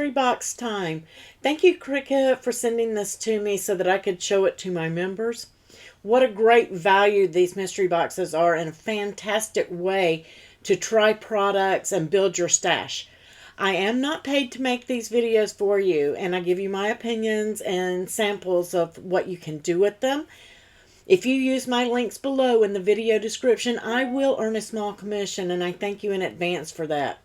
mystery box time. Thank you, Cricut, for sending this to me so that I could show it to my members. What a great value these mystery boxes are, and a fantastic way to try products and build your stash. I am not paid to make these videos for you, and I give you my opinions and samples of what you can do with them. If you use my links below in the video description, I will earn a small commission, and I thank you in advance for that.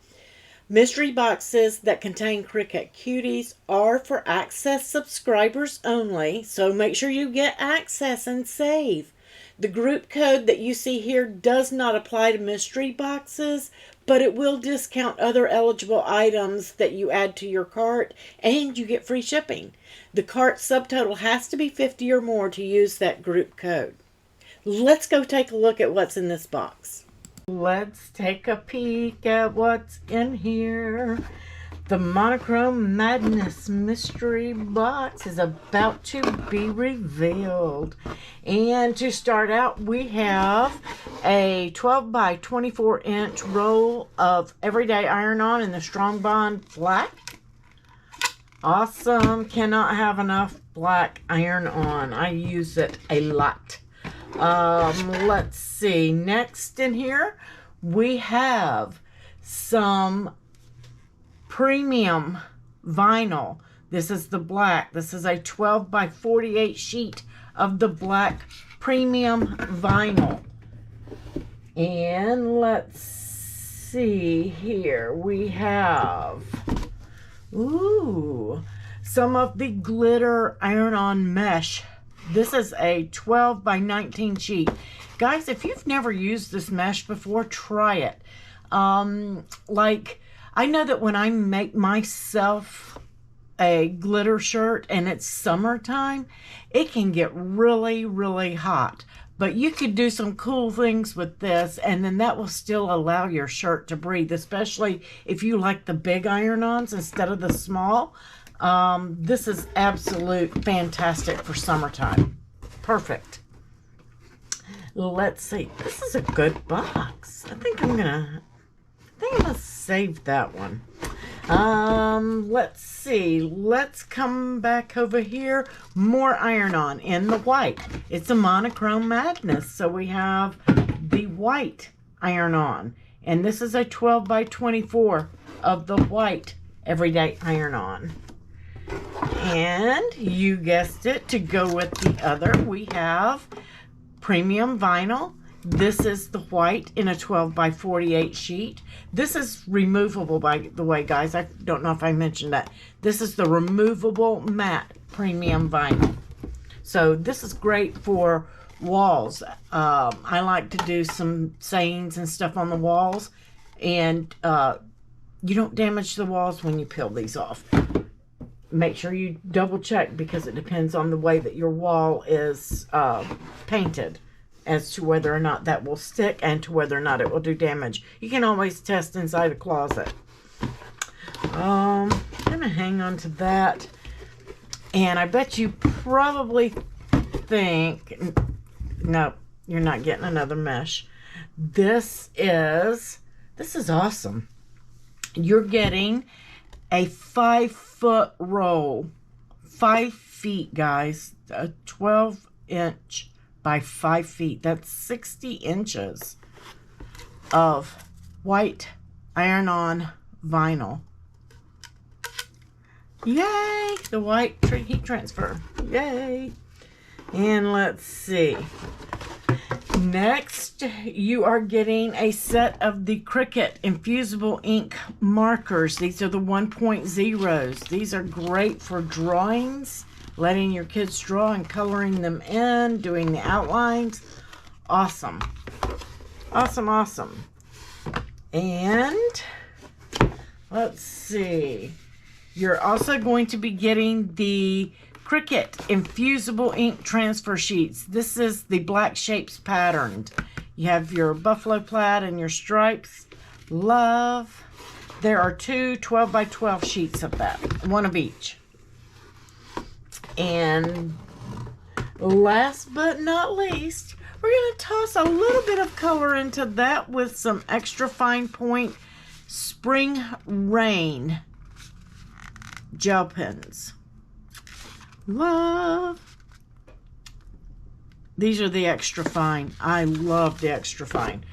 Mystery boxes that contain Cricut Cuties are for access subscribers only, so make sure you get access and save. The group code that you see here does not apply to mystery boxes, but it will discount other eligible items that you add to your cart, and you get free shipping. The cart subtotal has to be 50 or more to use that group code. Let's go take a look at what's in this box. Let's take a peek at what's in here. The Monochrome Madness mystery box is about to be revealed. And to start out, we have a 12 by 24 inch roll of everyday iron-on in the Strong Bond black. Awesome. Cannot have enough black iron-on. I use it a lot. Let's see. Next in here, we have some premium vinyl. This is the black. This is a 12 by 48 sheet of the black premium vinyl. And let's see here. We have, some of the glitter iron-on mesh. This is a 12 by 19 sheet. Guys, if you've never used this mesh before, try it. I know that when I make myself a glitter shirt and it's summertime, it can get really, really hot. But you could do some cool things with this, and then that will still allow your shirt to breathe, especially if you like the big iron-ons instead of the small. This is absolute fantastic for summertime. Perfect. Let's see. This is a good box. I think I'm gonna save that one. Let's see. Let's come back over here. More iron-on in the white. It's a Monochrome Madness. So we have the white iron-on. And this is a 12 by 24 of the white everyday iron-on. And you guessed it, to go with the other, we have premium vinyl. This is the white in a 12 by 48 sheet. This is removable, by the way, guys. I don't know if I mentioned that. This is the removable matte premium vinyl. So this is great for walls. I like to do some sayings and stuff on the walls. And you don't damage the walls when you peel these off. Make sure you double check, because it depends on the way that your wall is painted as to whether or not that will stick and to whether or not it will do damage. You can always test inside a closet. I'm gonna hang on to that. And I bet you probably think, no, you're not getting another mesh. This is awesome. You're getting a 5-foot roll, 5 feet, guys, a 12-inch by 5 feet. That's 60 inches of white iron-on vinyl. Yay! The white heat transfer. Yay! And let's see. Next, you are getting a set of the Cricut Infusible ink markers. These are the 1.0s. These are great for drawings, letting your kids draw and coloring them in, doing the outlines. Awesome. Awesome, awesome. And let's see. You're also going to be getting the Cricut Infusible ink transfer sheets. This is the black shapes patterned. You have your buffalo plaid and your stripes. Love. There are two 12 by 12 sheets of that, one of each. And last but not least, we're going to toss a little bit of color into that with some extra fine point Spring Rain gel pens. Love. These are the extra fine. I love the extra fine.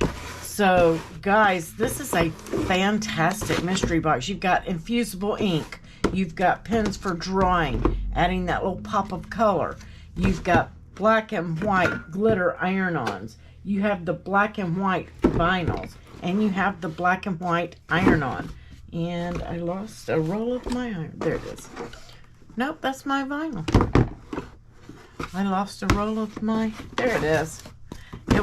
So, guys, this is a fantastic mystery box. You've got infusible ink. You've got pens for drawing, adding that little pop of color. You've got black and white glitter iron-ons. You have the black and white vinyls. And you have the black and white iron-on. And I lost a roll of my iron. There it is. Nope, that's my vinyl. I lost a roll of my... There it is. It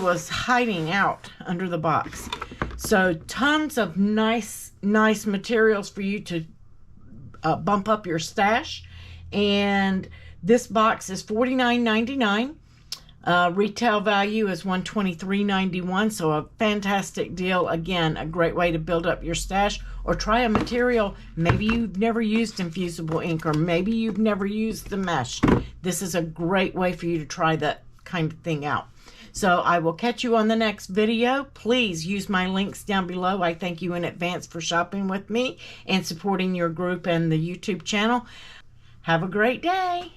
was hiding out under the box. So tons of nice materials for you to bump up your stash. And this box is $49.99. Retail value is $123.91. So a fantastic deal. Again, a great way to build up your stash or try a material. Maybe you've never used infusible ink, or maybe you've never used the mesh. This is a great way for you to try that kind of thing out. So I will catch you on the next video. Please use my links down below. I thank you in advance for shopping with me and supporting your group and the YouTube channel. Have a great day.